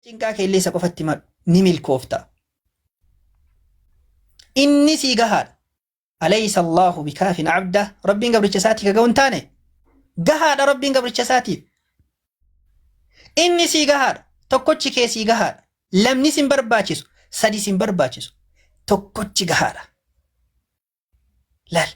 cinqaa kee illee isa qofatti madhu ni milkoofta. Inni sii gahaadha. Alaysa Allahu bikaafin abda rabbiin gabricha isaatii kaga'u hin taane gahaadha rabbiin gabricha isaatiif. Inni sii gahaadha tokkochi kee sii gahaadha lamni sin barbaachisu sadi sin barbaachisu tokkochi gahaadha. Laal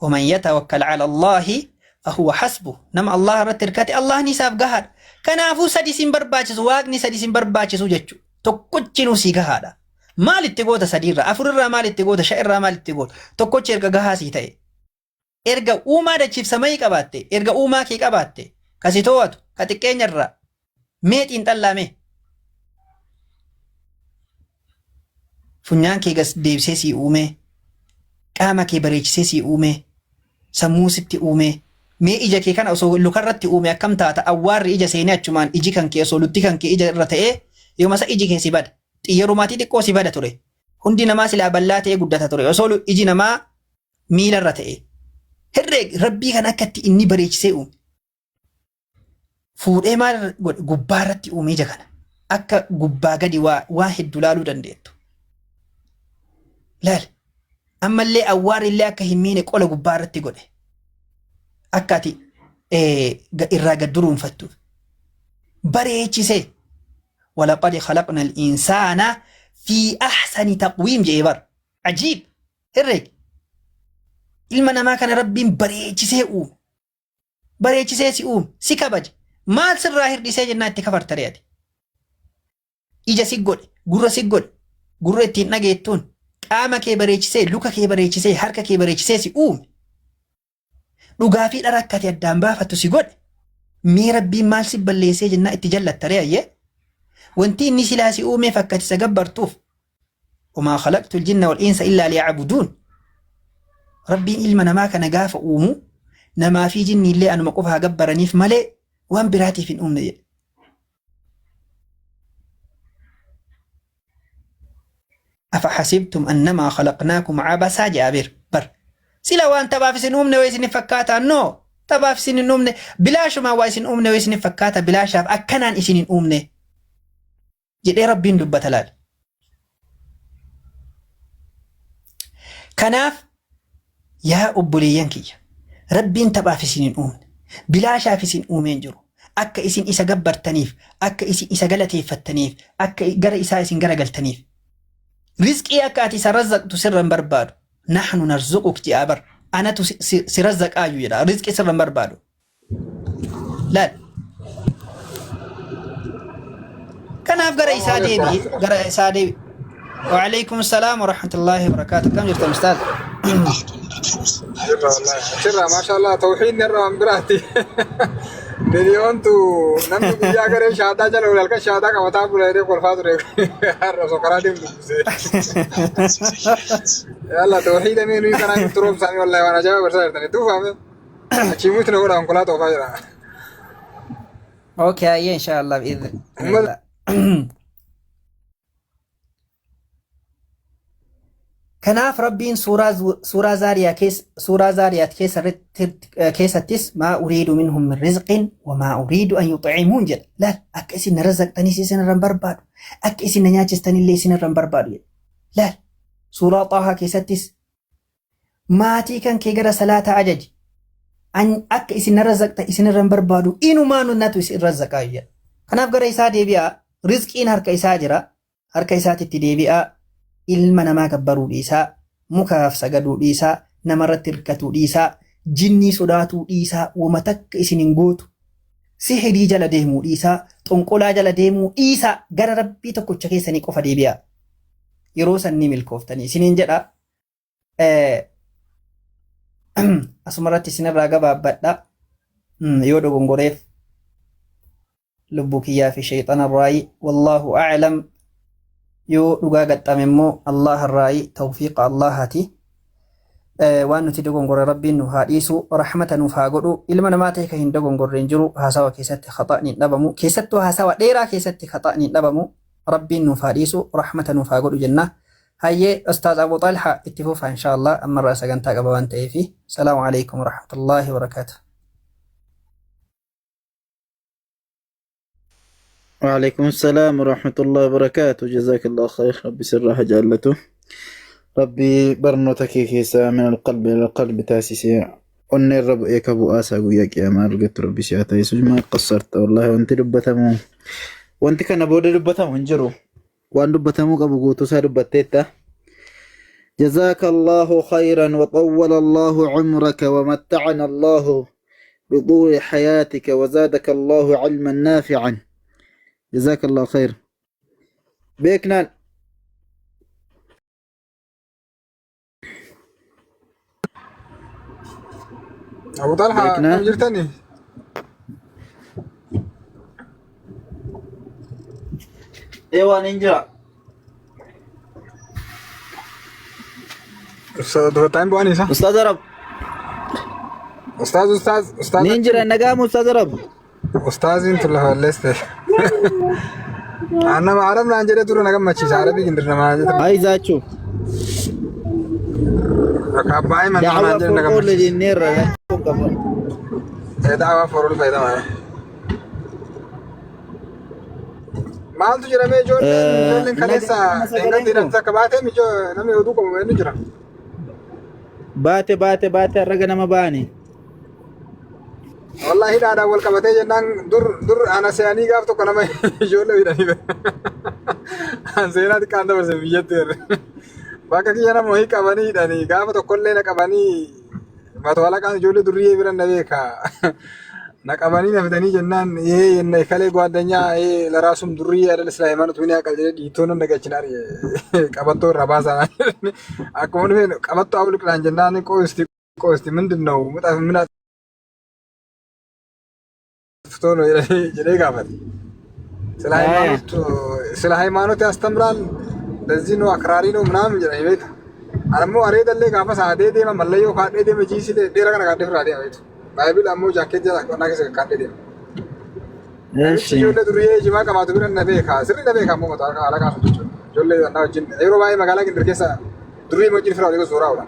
ومن يتوكل على الله فهو حسبه نما الله رتركاتي الله نساب قهر كنافو سدي سين برباچس واغني سدي سين برباچسو جچو توكوچينو سي قهادا مال اتغودا سديرا افررا مال اتغودا شعرا مال اتغود توكوچ ارغا قهاسي تاي ارغا اوما دچيف سماي قباتي ارغا اوما كي قباتي كاسيتوات كاتيكينيرا ميت انتلامي فنيان كي غس ديبسيسي اومي قاما كي بريچسيسي اومي سموستي اومي مي إجا كي كان أصو لكرت أومي كم تاتا أوار إجا سينات شمان إجي كان كي أصو لتي كان كي إجا رتئه يوم مسا إجي كي سيباد يروماتي تكو سيبادة توري هندي نما سلا بلاتي قدتا توري أصو إجي نما ميلا رتئه هرق ربي كان أكت إني بريج سيئوم فور إيمال قبارتي أومي جا كان أكا قبا قدي واحد دولالو دنديتو لال أما اللي أوار اللي أكا هميني قولا قبارتي قده akkati irraa gadduruun fattu bareechise walaqad khalaqna al-insana fi ahsani taqwim jeebar ajib hirreg ilma namaa kana rabbiin bareechisee si si kabaje maal sirraa hirdisee jennaa itti kafartare ati ija si godhe gurra ittiin dhageettuun qaama kee bareechisee luka kee bareechisee harka kee bareechisee si dhugaa fi dharakkati addaan baafattu si godhe mee rabbiin maal si balleessee jennaa itti jallattare ayye wanti inni silaa si uumeef akkati isa gabbartuuf wamaa khalaqtu aljinna wal insa illaa liya'buduun rabbiin ilma namaa kana gaafa uumu namaa fi jinni illee anuma qofa haa gabbaraniif malee waan biraatiif hin uumne jedhe. أفحسبتم أنما خلقناكم عبثا جابر بر سلا وان تبافسين أمنا ويسين فكاتا نو تبافسين أمنا بلاش ما ويسين أمنا ويسين فكاتا بلاش أكنان إسين أمنا جدي ربين دبتلال كناف يا أبوليان كي ربين تبافسين أمنا بلاش أفسين أمين جرو أكا إسين إسا قبر تنيف أكا إسين إسا قلتي فتنيف أكا قرى إسا إسين قرى قلتنيف رزقي أكاتي سرزق تسرا بربادو نحن نرزقك جابر أنا سرزق آيو يدا رزقي سرا بربادو لا كان أفقر إسادي وعليكم السلام ورحمة الله وبركاته كم جرت مستاذ شرا ما شاء الله توحيد نرى من براتي مليون تو نمو بيجا كره شادا جل ولا كان شادا کا بتا بولے رے کول فاضر ہر سوکرا دیم يلا توحيد من يكنا تروم ثاني والله وانا جاي برسال ثاني تو فاهم اچيموت نو رام كلا تو فاجرا اوكي ان شاء الله باذن الله كناف ربين سورة زاريات كيستس ما أريد منهم من رزق وما أريد أن يطعمون جل لا أكسي نرزق تنسي سنرن برباد أكسي نياجس تني اللي سنرن برباد لا سورة طه كيستس ما تيكن كيغر صلاة عجج أن أكسي نرزق تنسي برباد إنو ما ننتو سنرزق أجل كناف غر إسا ديبيا رزق إن هرك إسا جرا هرك إسا تتديبيا ilma namaa gabbaruu dhiisaa mukaaf sagaduu dhiisaa namarratti hirkatuu dhiisaa jinnii sodaatuu dhiisaa wama takka isin hin gootu sihirii jala deemuu dhiisaa xonqolaa jala deemuu dhiisaa gara rabbii tokkocha keessanii qofa deebi'aa yeroo sanni milkooftanii isiniin jedha asumarratti isinirraa gabaabbadha yoo dogongoreef lubbuu kiyyaa fi shayxanarraayi wallaahu a'lam yoo dhugaa gaxxamemmoo Allah irraayi tawfiiqa Allahati waan nuti dogongorre rabbiin nu haa dhiisu rahmata nuuf haa godhu ilma namaa ta'e kan hin dogongorre hin jiru haasawa keessatti khata'ni dhabamu keessattuu haasawa dheeraa keessatti khata'ni dhabamu rabbiin nuuf haa dhiisu rahmata nuuf haa godhu jenna hayyee ustaaz Abu Talha itti fufa insha Allah ammarraa sagantaa qaba waan ta'eef salaamu alaykum warahmatullahi wabarakatuh وعليكم السلام ورحمة الله وبركاته. جزاك الله خير. ربي سرها جالته. ربي برنوتك كيسا من القلب إلى القلب تاسيسي. أني الرب إيك أبو آسا وياك يا ما رقت ربي سياتا يسوج ما قصرت والله. وانت دبتمو وانت كان بود دبتمو انجرو وان دبتمو أبو قوتو سا دبتيتا. جزاك الله خيرا وطول الله عمرك ومتعنا الله بطول حياتك وزادك الله علما نافعا. جزاك الله خير. بيكنا أبو طلحة بيكنا كم جرتني؟ ايوه نينجا أستاذ تايم بواني صح؟ استاذ رب أستاذ نينجا نقام استاذ رب أستاذ أنت اللي لست أنا ما أعرف عن جريت ولا نقم ماشي عربي كندرنا ما جت هاي زاتشو كاباي من دعوة عن جرينا نقم فوق ماشي للنير دعوة فرول فايدة ما أنت جرا مي جول كنيسة إنك تيران سكباتة مي جو نمي ودوكم وين جرا باتي الرجل ما باني والله هذا أول كباتة جنان در أنا سياني قاف تو كنا ما جول ويراني أنا سيانا تكاندا بس بيجتير باكا كي أنا موهي كباني داني قاف تو كلنا كباني ما توالا كان جول دريه بيران نبيكا نقباني نفتني جنان إيه إن خالي قوادنيا إيه لراسم دريه على الإسلام توني أكل ديتون نجاتشناري كابتو رباسا أكون فين كابتو أقول كلام جنان كوستي من دنو متى من فتونو جري كابت سلاهي مانو تأستمرال لزينو أكرارينو منام جري بيت أنا مو أريد اللي كابا سادة دي ما ملايو كاتة دي مجيسي دي ركنا كاتة فرادي بيت بايبل أمو جاكيت جلا كنا كيس كاتة دي جولة دريه جماعة كم أتبرن نبي خاص سري نبي كم مو تارك على كاسو تجول جولة أنا جن إيرو باي مقالة كندر كيسا دريه مجين فرادي كسورة ولا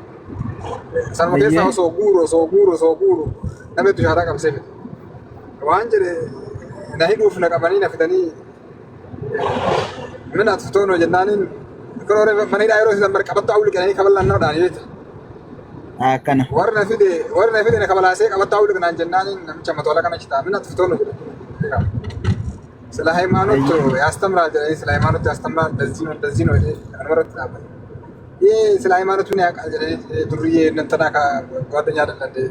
سالما كيسا سوغورو نبي تجارة كم سيف وانجر نهي دوفنا كماني نفتني من أتفتونو جنانين كنور مني دايرو سيدمر كابتو أقول كناني كبلا نو داني بيت كنا warna fide na kabala se kabata awul kana jannani nam chama tola kana chita minna tuftono sila haymanut yastamra jai sila haymanut yastamra dazino anwarat aba ye sila haymanut ne aka jai durriye nantana ka wadanya dalande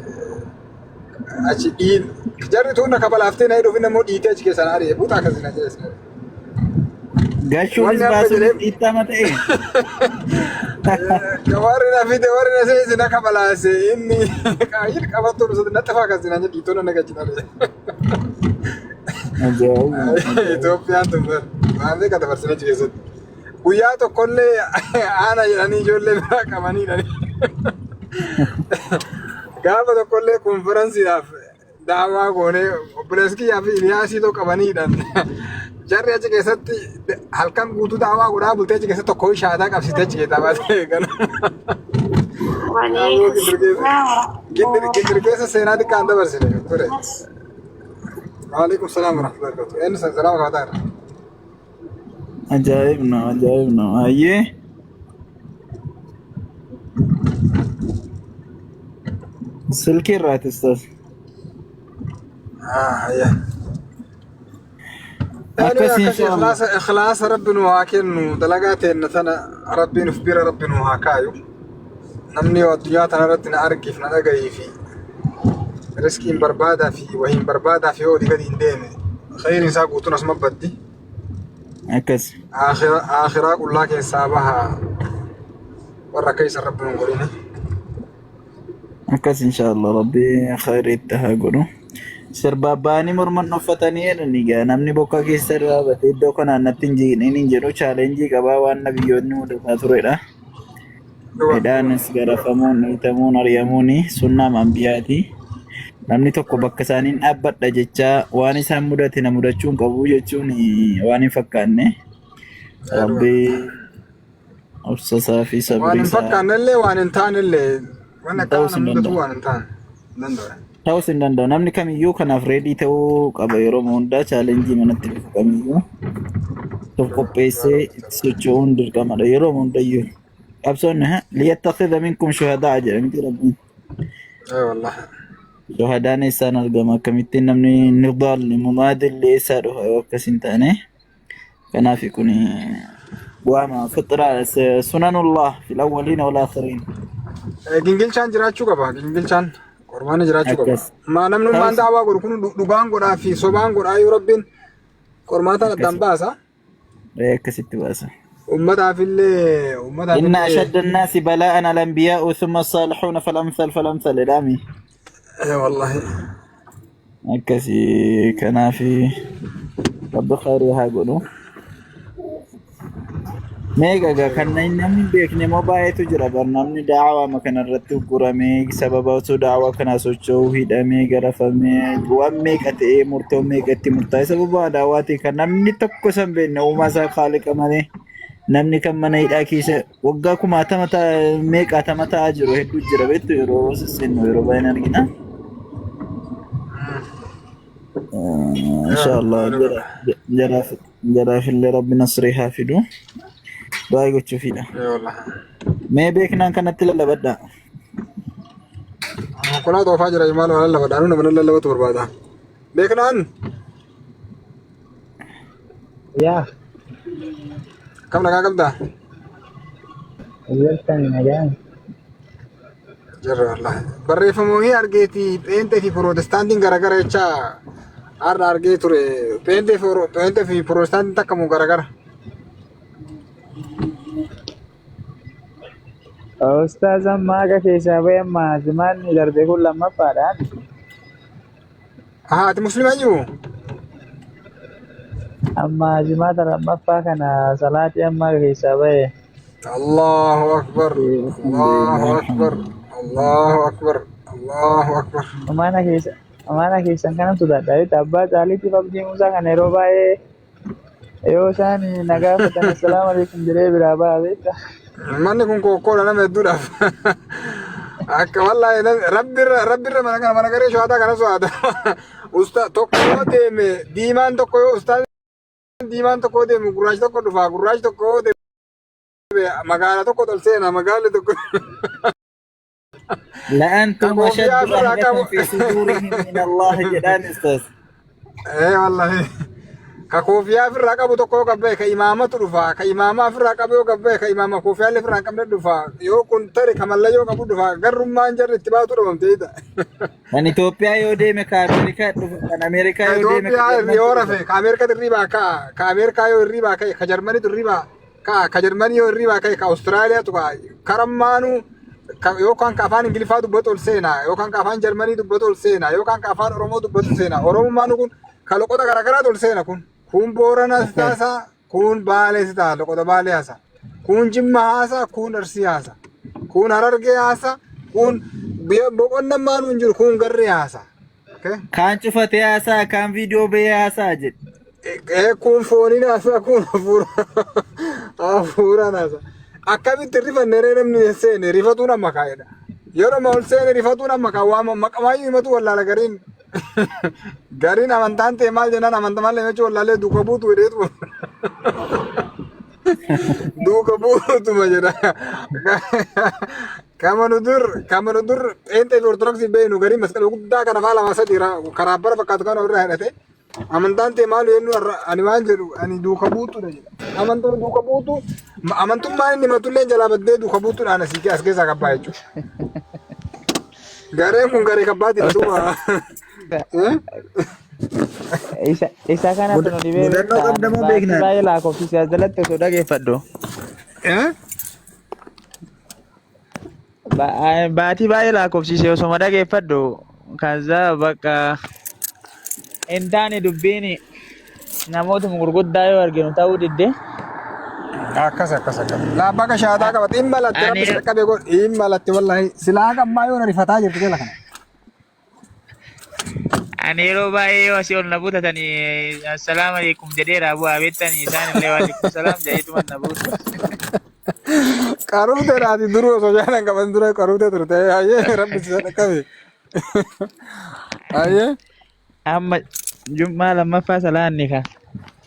achi din jarri to na kabala afte na ido finna mo dite chike sanare buta kazina jai قاشوا نسباسوا إتامة إيه warna se sina kabala se inni kail kabatto so natafa kazina jadi to na gachina Itoopiyaan tun maamlee kata barsiisanii keessatti guyyaa tokkollee aana jedhanii ijoollee biraa qabanii gaafa tokkollee konferansiidhaaf daawaa goonee obboleeskiyyaa fi Iliyaasii tokko qabaniidhaan jarri achi keessatti halkan guutuu daawaa godhaa bultee achi keessatti tokko shaataa qabsiistee achi keessaa baatee gindiri keessa seenaa xiqqaan dabarsine ture. وعليكم السلام ورحمة الله وبركاته. إن السلام عليكم. عجائبنا أيه سلكي رات استاذ يا إخلاص ربنا وهاكين دلقات إن ثنا ربي نفبر ربنا وهاكايو نمني والدنيا تنردنا أركي في نلقي في رزقين بربادة في وهين بربادة في هو دي قد ينديني خير إنسان قوتنا اسم بدي أكس آخرة قل لك إنسابها ورا كيس ربنا نقولين أكس إن شاء الله ربي خير التهاجرو سرباباني مرمن نفتني نيجا نمني بوكا كيس سربابة إدو كنا نتنجي نينجرو challenge كبا وان نبيوني مدفاتوريلا إدان سجارة فمون نيتمون أرياموني سنة منبياتي namni tokko bakka isaaniin dhaabbadha jecha waan isaan mudate na mudachuun qabu jechuun waan hin fakkaanne rabbii obsasaa fi sabrii waan hin fakkaanne illee waan hin taane illee waan akka nama mudatu waan hin taane danda'e ta'uu hin danda'u. Namni kamiyyuu kanaaf reedii ta'uu qaba yeroo hundaa chaalenjii manatti dhufu kamiyyuu of qopheessee itti socho'uun dirqamadha yeroo hundayyuu. Qabsoonni liyattakhidha minkum shuhadaa jedhamti rabbiin. والله Shuhadaan eessaan argama akkamittiin namni nidaal mumaadilli eessaa dhufa yoo akkas hin taane kanaaf kun waama fixraa sunanullah fil awwaliina wal aakhiriin. gingilchaan jiraachuu qaba gingilchaan qormaanni jiraachuu qaba Akkas namnummaan ta'us daawaa godhu kun dhugaan godhaa fi sobaan godhaa yoo rabbiin qormaataan addaan akkasi baasa akkasitti baasa. ummataafillee إن أشد الناس بلاء الأنبياء ثم الصالحون فالأمثل فالأمثل الأمي والله أكسي كان في رب خير هاقولوا ميغا كان نمني بيكني موبايل تجرى برنامج دعوة ما كان الرتب قرامي سبب أوتو دعوة كان سوتشو هيدا ميغا رفمي وميغا تي مرتو ميغا تي مرتاي سبب دعواتي كان نمني تقسم بينه وما سا خالق أماني namni kan mana hidhaa keessa waggaa kumaatama meeqaatama ta'aa jiru hedduu jira beektu yeroo sissinnu yeroo baay'een argina. Inshaallah jaraafillee rabbi nasrii haa fidu baay'ee gochuufidha. والله Mee beeknaan kanatti lallabadha. kunaa toofaa jira maal wala lafa dhaanu nama lallabatu barbaada beeknaan Ya, kam nagaa qabda iyyaartan nagaan. jirra wallahi barreeffamoonni argeeti pheentee fi pirootestaantiin garagara jecha har'a argee ture pheentee fi pirootestaantiin takkamu garagara Ustaaz ammaa akka keessaa bahe amma zimaanni darbe kun lammaffaadhaan ati musliima jiru amma zimaata lammaffaa kana salaatii amma akka keessaa bahe Allahu akbar Allahu akbar Allahu akbar Allahu akbar amaana keessan kanan sodaadha. Abbaa caaliitiif abdii Muusaa kana yeroo baay'ee yoo isaan nagaa fatan assalaamu alaikum jedhee biraa ba'a beekta. manni kun kokkoodha nama hedduudhaaf akka wallahi rabbirra mana garee shawaataa kana so'aata usta tokko yoo deeme diimaan tokko yoo ustaan diimaan tokko deemu gurraachi tokko dhufa gurraachi tokko yoo deeme magaala tokko tol seena magaalli tokko لأنتم أشد ككوفيا رهبة فرقة في صدورهم من الله جدان أستاذ. والله ككوفيا فرقة أبو تكو كبه كإمامة دفا كإمامة فرقة أبو كبه كإمامة كوفيا اللي فرقة من دفا يو كنتري كمال يو كبو دفا قرم ما انجر اتباع ترى ممتيدا من إثيوبيا يودي مكا أمريكا من أمريكا يودي مكا إثيوبيا يورا في كأمريكا الريبا كأمريكا يو الريبا كجرماني الريبا كجرماني يو الريبا كأستراليا تبا كرمانو yookaan ka afaan ingiliffaa dubbatu ol seenaa yookaan ka afaan jarmanii dubbatu ol seenaa yookaan ka afaan oromoo dubbatu seenaa oromummaan kun ka loqota garaagaraa ol seena kun booranas taasa kun baalees taasa loqota baalee haasa kun jimma haasa kun arsii haasa kun harargee haasa kun boqonnammaan hin jiru kun garree haasa. Kaan cufatee haasaa kaan viidiyoo bahee haasaa jedhe. Kun fooniin haasa kun hafuuraan haasa. akkamitti rifannee namni seene rifatuun amma kaa'edha. Yeroo ma ol seene rifatuun amma kaawwama maqamaayyuu himatu wallaala gariin amantaan ta'e maal jennaan amantaa maal jechuun wallaalee duuka buutu hedheetu duuka buutuma jedha. Kamanu dur pheenxee fi ortodoksii beenu gariin masqala guddaa kana faa lama sadii karaa bara fakkaatu kana irraa hidhate. Amantaan ta'e maal yennu ani waan jedhu ani duuka buutudha jedha. Amantaan duuka buutu amantummaan inni matullee jalaa baddee duuka buutuudhaan asii as keessaa qabbaa jechuudha. Gareen kun garee kabbaatiidha duuba. Isa kana tunu dhibee baay'ee lakkoofsisaa jalatti osoo dhageeffadhu. Baatii baay'ee lakkoofsisee osoo dhageeffadhu kaza bakka hin taane dubbiin namoota gurguddaa yoo arginu ta'uu didde. Akkas. Laabbaa ka shaataa qabate hin malatte rabbi qaqqabe godhe hin malatte wallahi silaa qabmaa yoo rifataa jirtu jala kana. Ani yeroo baay'ee yoo asii ol na buutatanii assalaamu alaikum jedheeraa bu'aa beektanii isaan illee waalaikum salaam jedheetuma na buutu. Qaruuteedhaati duruu osoo jaalan qaban dura qaruutee turte hayyee rabbi si qaqqabe. أيه أما جمعة لما فصلان نكا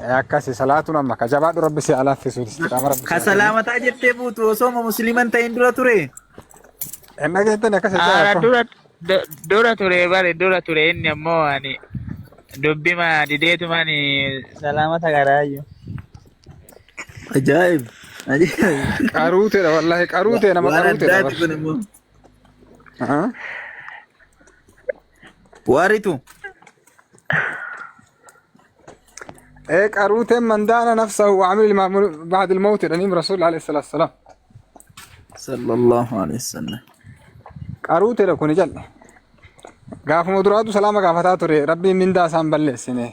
يا كاسي صلاة نما كجباد ربي سي على في سوري استقامة ربي سي كسلامة أجت تبوت وصوم مسلمان تيندرا توري إنك أنت نكاسي أنا جاكو دورة توري باري دورة توري إني أمو يعني دبي ما ديديتو ماني سلامة غرايو عجائب عجائب. قاروتي والله قاروتي نما وانا قاروتي داتي كنمو ها واريتو إيه قاروتي من دان نفسه وعمل المعمول بعد الموت الأنيم رسول عليه الصلاة والسلام صلى الله عليه وسلم. قاروتي لو كوني جل قاف مدراتو سلامة قافتها تري ربي من دا سام بلسني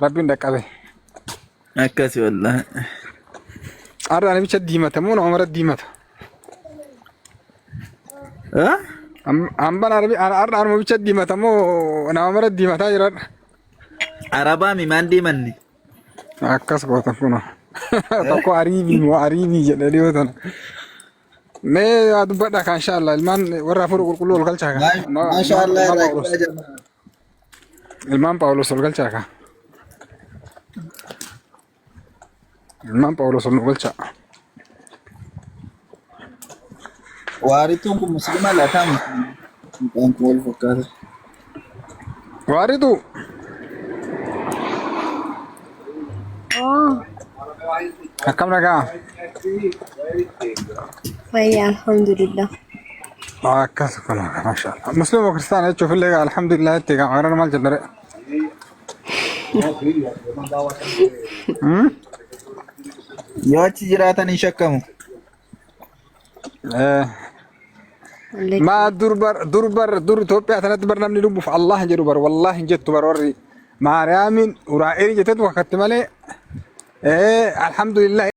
ربي ندقبه أكاسي والله. أرى أنا بيشد ديمته مو عمر الديمته ها أم بنا ربي أنا ما بيشد ديمته مو أنا عمر الديمته يرى عربا ميماندي مني akkas goota kuna tokko ariibii jedhe dhiyootan mee waa dubbadha ka insha Allah ilmaan warra afur qulqulluu ol galchaa ka ما شاء الله يا جماعة. ilmaan Phaawulos ol galchaa ka ilmaan Phaawulos ol galchaa واريتو مسلمة لا تعمل كان كول فكار waaritu akkam nagaa Fayya alhamdulillah. akkas kuna masha Allah muslim wa kristaan jechuuf illee alhamdulillah itti ka magara maal jedhare يواتي جراتني شكمو ما در توبيا ثلاث برنامج لبوا في الله جربر والله جت بروري مع رامين ورائري جتت وقت مالي الحمد لله